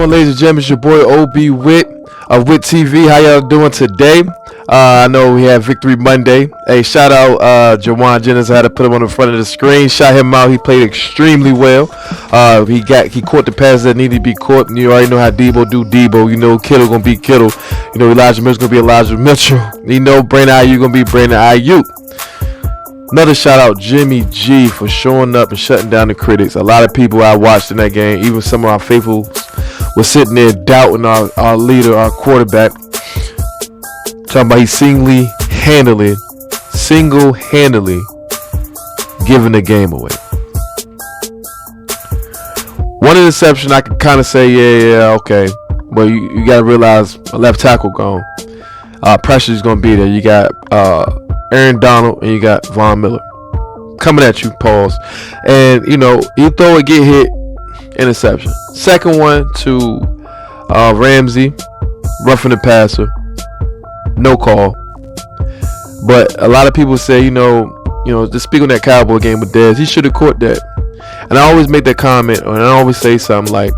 doing, ladies and gentlemen? It's your boy OB Witt of Witt TV. How y'all doing today? I know we had Victory Monday. Hey, shout out Jawan Jennings. I had to put him on the front of the screen. Shout him out. He played extremely well. He caught the passes that needed to be caught. And you already know how Debo do Debo. You know Kittle gonna be Kittle. You know Elijah Mitchell gonna be Elijah Mitchell. You know Brandon Ayuk gonna be Brandon Ayuk. Another shout out Jimmy G for showing up and shutting down the critics. A lot of people I watched in that game, even some of our faithfuls, were sitting there doubting our leader, our quarterback. Talking about he's single-handedly giving the game away. One interception I can kind of say, yeah, okay. But you got to realize a left tackle gone. Pressure is going to be there. You got Aaron Donald and you got Von Miller coming at you, pause. And, you know, you throw it, get hit, interception. Second one to Ramsey, roughing the passer. No call. But a lot of people say, you know, just speak on that Cowboy game with Dez. He should have caught that. And I always make that comment, and I always say something like,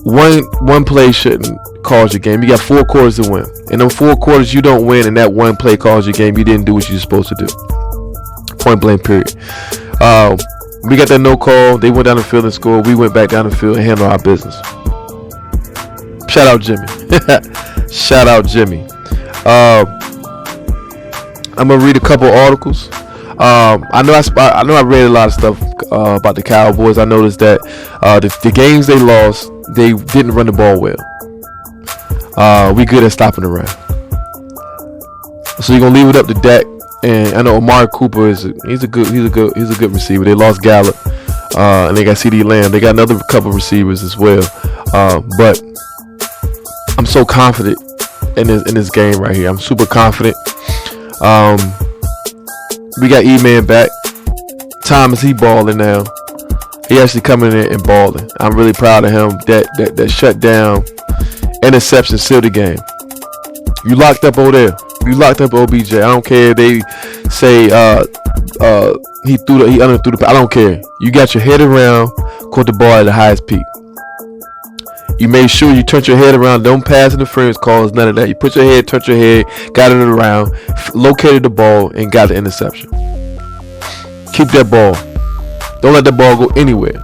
one play shouldn't cause your game. You got 4 quarters to win. In them 4 quarters you don't win, and that one play calls your game. You didn't do what you're supposed to do. Point blank, period. We got that no call. They went down the field and scored. We went back down the field and handled our business. Shout out Jimmy. Shout out Jimmy. I'm gonna read a couple articles. I know I read a lot of stuff about the Cowboys. I noticed that the games they lost, they didn't run the ball well. We good at stopping the run. So you're gonna leave it up to Dak. And I know Amari Cooper he's a good receiver. They lost Gallup, and they got CD Lamb. They got another couple receivers as well. But I'm so confident in this game right here. I'm super confident. We got E-Man back. Thomas, he balling now. He actually coming in and balling. I'm really proud of him. That shutdown interception sealed the game. You locked up over there. You locked up OBJ. I don't care if they say he underthrew the. I don't care. You got your head around, caught the ball at the highest peak. You made sure you turned your head around. Don't pass interference calls. None of that. You put your head, turned your head, got it around, located the ball, and got the interception. Keep that ball. Don't let the ball go anywhere.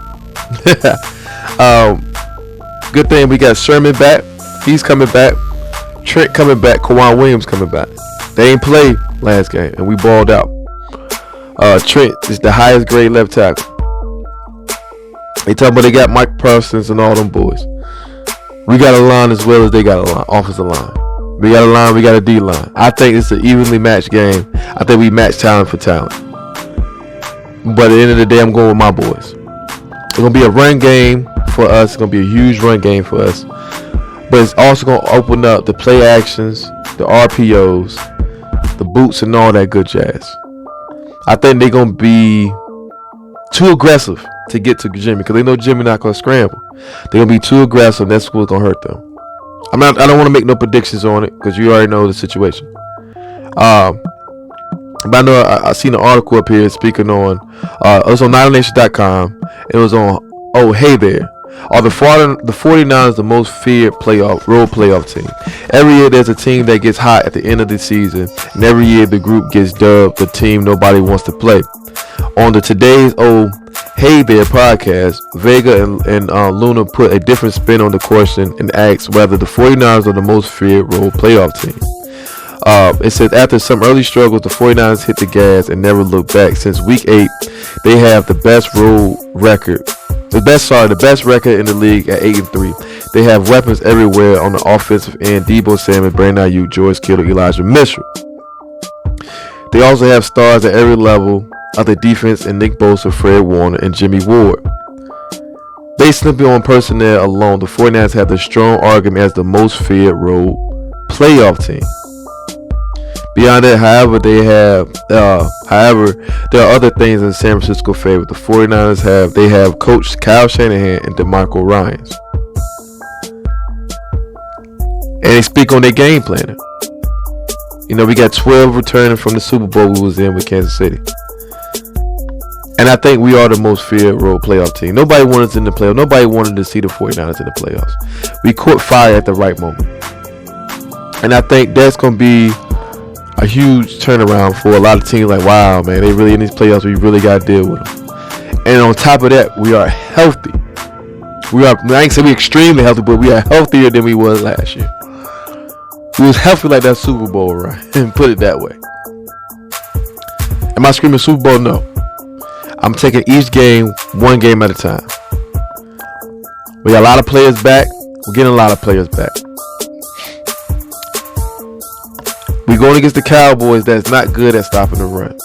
Good thing we got Sherman back. He's coming back. Trent coming back. Kawhi Williams coming back. They ain't played last game, and we balled out. Trent is the highest grade left tackle. They talking about they got Mike Parsons and all them boys. We got a line as well as they got a line, offensive line. We got a line, we got a D line. I think it's an evenly matched game. I think we match talent for talent. But at the end of the day, I'm going with my boys. It's gonna be a run game for us. It's gonna be a huge run game for us. But it's also going to open up the play actions, the RPOs, the boots, and all that good jazz. I think they're going to be too aggressive to get to Jimmy because they know Jimmy not going to scramble. They're going to be too aggressive, and that's what's going to hurt them. I don't want to make no predictions on it because you already know the situation. But I know I seen an article up here speaking on, it was on NineNation.com. It was on, hey there. Are the 49ers the most feared road playoff team? Every year there's a team that gets hot at the end of the season, and every year the group gets dubbed the team nobody wants to play. On the today's Hey There podcast, Vega and Luna put a different spin on the question and asked whether the 49ers are the most feared road playoff team. It says after some early struggles, the 49ers hit the gas and never looked back. Since week 8, they have the best road record. The best record in the league at 8-3. They have weapons everywhere on the offensive end. Debo Samuel, Brandon Ayuk, George Kittle, Elijah Mitchell. They also have stars at every level of the defense in Nick Bosa, Fred Warner, and Jimmy Ward. Based simply on personnel alone, the 49ers have the strong argument as the most feared road playoff team. Beyond that, however, there are other things in San Francisco favor. The 49ers have Coach Kyle Shanahan and DeMarco Ryans. And they speak on their game planning. You know, we got 12 returning from the Super Bowl we was in with Kansas City. And I think we are the most feared road playoff team. Nobody wanted us in the playoffs. Nobody wanted to see the 49ers in the playoffs. We caught fire at the right moment. And I think that's going to be a huge turnaround for a lot of teams. Like, wow, man, they really in these playoffs. We really got to deal with them. And on top of that, we are healthy. I ain't say we're extremely healthy, but we are healthier than we was last year. We was healthy like that Super Bowl, right? And put it that way. Am I screaming Super Bowl? No. I'm taking each game one game at a time. We got a lot of players back. We're getting a lot of players back. We're going against the Cowboys that's not good at stopping the run.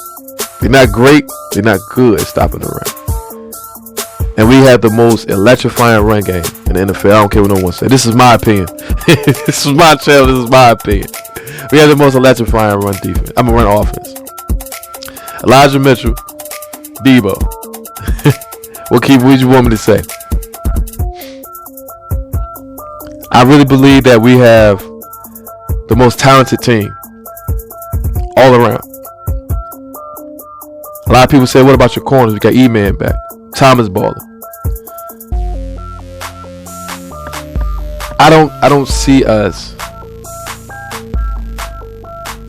They're not great. They're not good at stopping the run. And we have the most electrifying run game in the NFL. I don't care what no one says. This is my opinion. This is my channel. This is my opinion. We have the most electrifying run defense. Run offense. Elijah Mitchell, Debo. What you want me to say? I really believe that we have the most talented team all around. A lot of people say, what about your corners? We got E-Man back. Thomas balling. I don't see us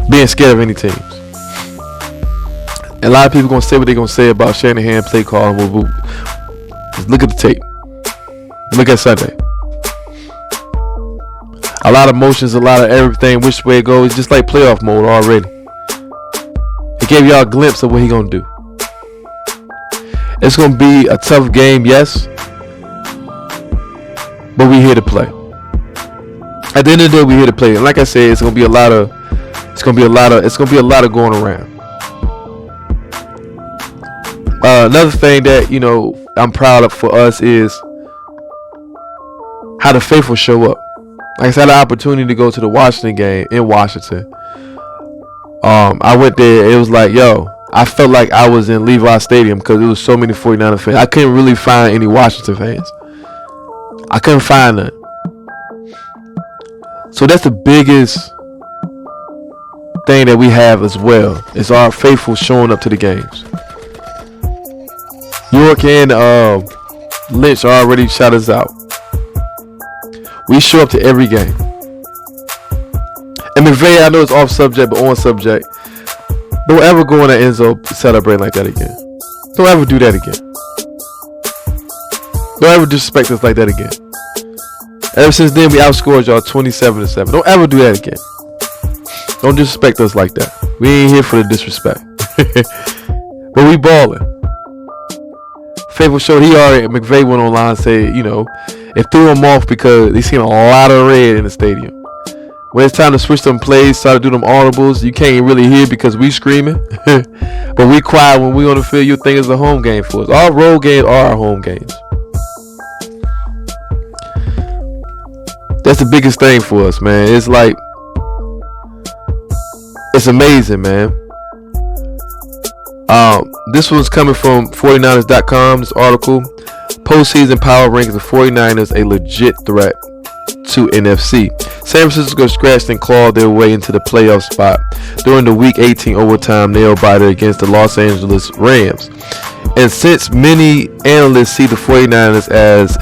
being scared of any teams. And a lot of people gonna say what they're gonna say about Shanahan play call. Just look at the tape. Look at Sunday. A lot of motions, a lot of everything, which way it goes, just like playoff mode already. It gave y'all a glimpse of what he gonna do. It's gonna be a tough game, yes, but we here to play. At the end of the day, we here to play. And like I said, it's gonna be a lot of going around. Another thing that I'm proud of for us is how the faithful show up. Like I said, I had an opportunity to go to the Washington game in Washington. I went there. It was like, I felt like I was in Levi Stadium because there was so many 49er fans. I couldn't really find any Washington fans. I couldn't find none. So that's the biggest thing that we have as well. Is our faithful showing up to the games. York and Lynch already shot us out. We show up to every game. And McVay, I know it's off subject, but on subject. Don't ever go in the end zone celebrating like that again. Don't ever do that again. Don't ever disrespect us like that again. Ever since then, we outscored y'all 27-7. Don't ever do that again. Don't disrespect us like that. We ain't here for the disrespect. But we balling. Faithful showed McVay went online and said, it threw him off because they seen a lot of red in the stadium. When it's time to switch them plays, try to do them audibles, you can't really hear because we screaming. But we quiet when we on the field. You think it's a home game for us. Our road games are our home games. That's the biggest thing for us, man. It's like, it's amazing, man. This one's coming from 49ers.com, this article. Postseason power rankings of 49ers a legit threat to NFC. San Francisco scratched and clawed their way into the playoff spot during the Week 18 overtime nail-biter against the Los Angeles Rams. And since many analysts see the 49ers as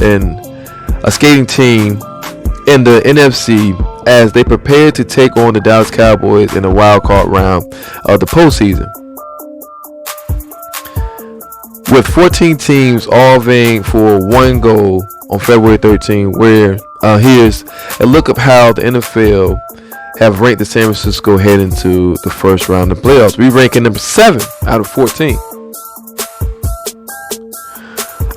a skating team in the NFC as they prepare to take on the Dallas Cowboys in the wild card round of the postseason. With 14 teams all vying for one goal on February 13, where here's a look of how the NFL have ranked the San Francisco heading to the first round of playoffs. We ranking number 7 out of 14.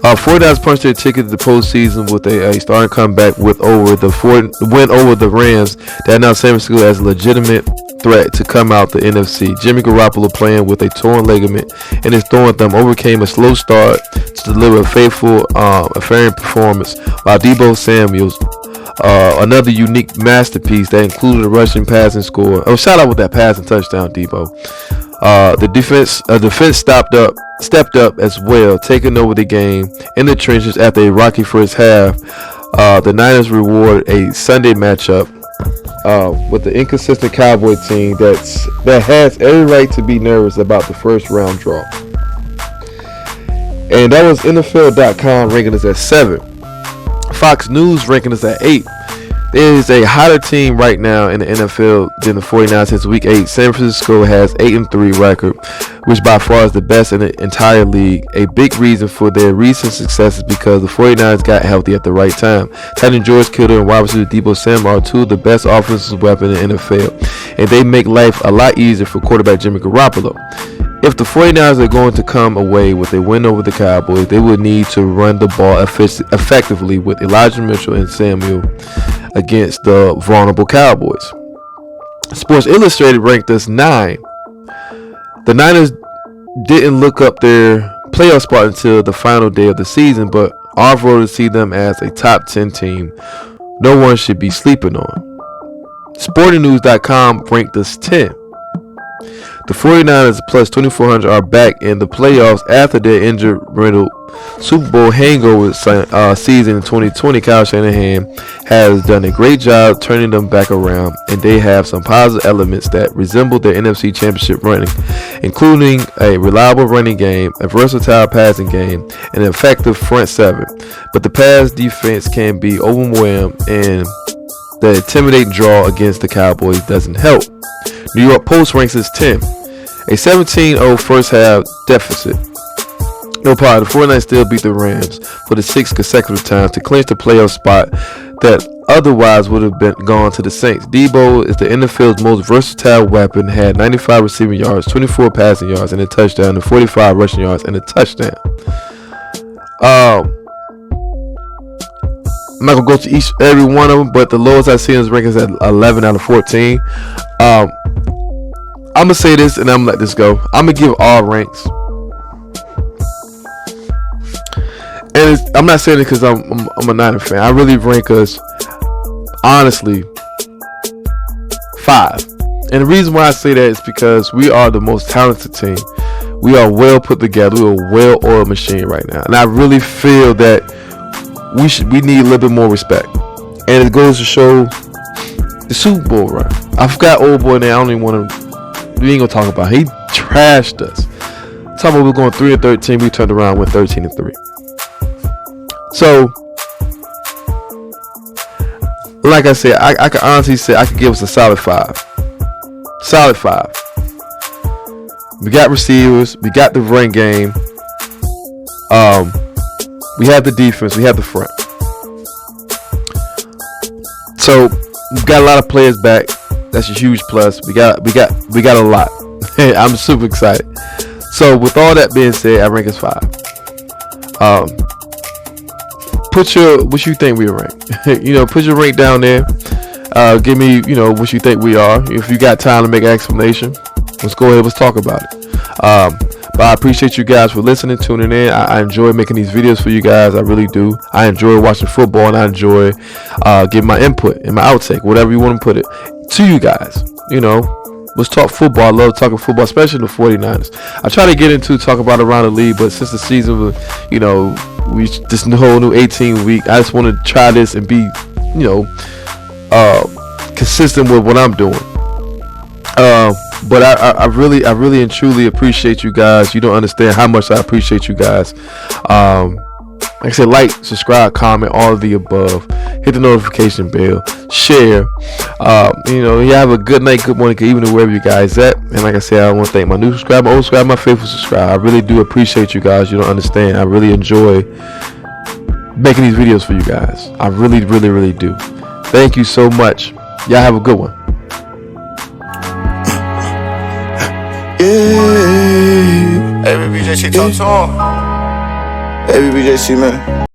49ers punched their ticket to the postseason with a starting comeback win over the Rams that announced San Francisco as a legitimate threat to come out the NFC. Jimmy Garoppolo, playing with a torn ligament in his throwing thumb, overcame a slow start to deliver a faithful, affaring performance, while Deebo Samuel's another unique masterpiece that included a rushing passing score. Shout out with that passing touchdown, Deebo. The defense stepped up as well, taking over the game in the trenches after a rocky first half. The Niners reward a Sunday matchup with the inconsistent Cowboy team that has every right to be nervous about the first round draw. And that was NFL.com ranking us at 7. Fox News ranking us at 8. There is a hotter team right now in the NFL than the 49ers since week 8. San Francisco has 8-3 record, which by far is the best in the entire league. A big reason for their recent success is because the 49ers got healthy at the right time. Tight end George Kittle and wide receiver Deebo Samuel are two of the best offensive weapons in the NFL, and they make life a lot easier for quarterback Jimmy Garoppolo. If the 49ers are going to come away with a win over the Cowboys, they would need to run the ball effectively with Elijah Mitchell and Samuel against the vulnerable Cowboys. Sports Illustrated ranked us 9. The Niners didn't look up their playoff spot until the final day of the season, but our voters see them as a top 10 team no one should be sleeping on. SportingNews.com ranked us 10. The 49ers plus 2,400 are back in the playoffs after their injury-riddled Super Bowl hangover season in 2020. Kyle Shanahan has done a great job turning them back around, and they have some positive elements that resemble their NFC Championship running, including a reliable running game, a versatile passing game, and an effective front seven. But the pass defense can be overwhelmed, and the intimidating draw against the Cowboys doesn't help. New York Post ranks as 10. A 17-0 first half deficit. No problem. The 49ers still beat the Rams for the 6th consecutive time to clinch the playoff spot that otherwise would have been gone to the Saints. Deebo is the NFL's most versatile weapon, had 95 receiving yards, 24 passing yards, and a touchdown, and 45 rushing yards and a touchdown. I'm not going to go to every one of them, but the lowest I've seen in his rankings is at 11 out of 14. I'm going to say this and I'm going to let this go. I'm going to give all ranks. And I'm not saying it because I'm a Niner fan. I really rank us, honestly, 5. And the reason why I say that is because we are the most talented team. We are well put together. We are a well-oiled machine right now. And I really feel that we need a little bit more respect. And it goes to show the Super Bowl run. I forgot old boy name. I don't even want to. We ain't gonna talk about it. He trashed us. Talking about we're going 3-13. We turned around and went 13-3. So, like I said, I can honestly say I could give us a solid 5. Solid 5. We got receivers. We got the run game. We have the defense. We have the front. So we got a lot of players back. That's a huge plus. We got a lot. I'm super excited. So with all that being said, I rank us 5. What you think we rank. Put your rank down there. Give me, what you think we are. If you got time to make an explanation, let's go ahead. Let's talk about it. But I appreciate you guys for listening, tuning in. I enjoy making these videos for you guys. I really do. I enjoy watching football, and I enjoy giving my input and my outtake, whatever you want to put it, to you guys. Let's talk football. I love talking football, especially the 49ers. I try to get into talk about around the league, but since the season, we this whole new 18 week, I just want to try this and be, consistent with what I'm doing. But I really and truly appreciate you guys. You don't understand how much I appreciate you guys. Like I said, like, subscribe, comment, all of the above. Hit the notification bell. Share. You have a good night, good morning, good evening, wherever you guys at. And like I said, I want to thank my new subscriber, old subscriber, my faithful subscriber. I really do appreciate you guys. You don't understand. I really enjoy making these videos for you guys. I really, really, really do. Thank you so much. Y'all have a good one. Yeah. Hey, BJC, talk to him. Hey, BJC, man.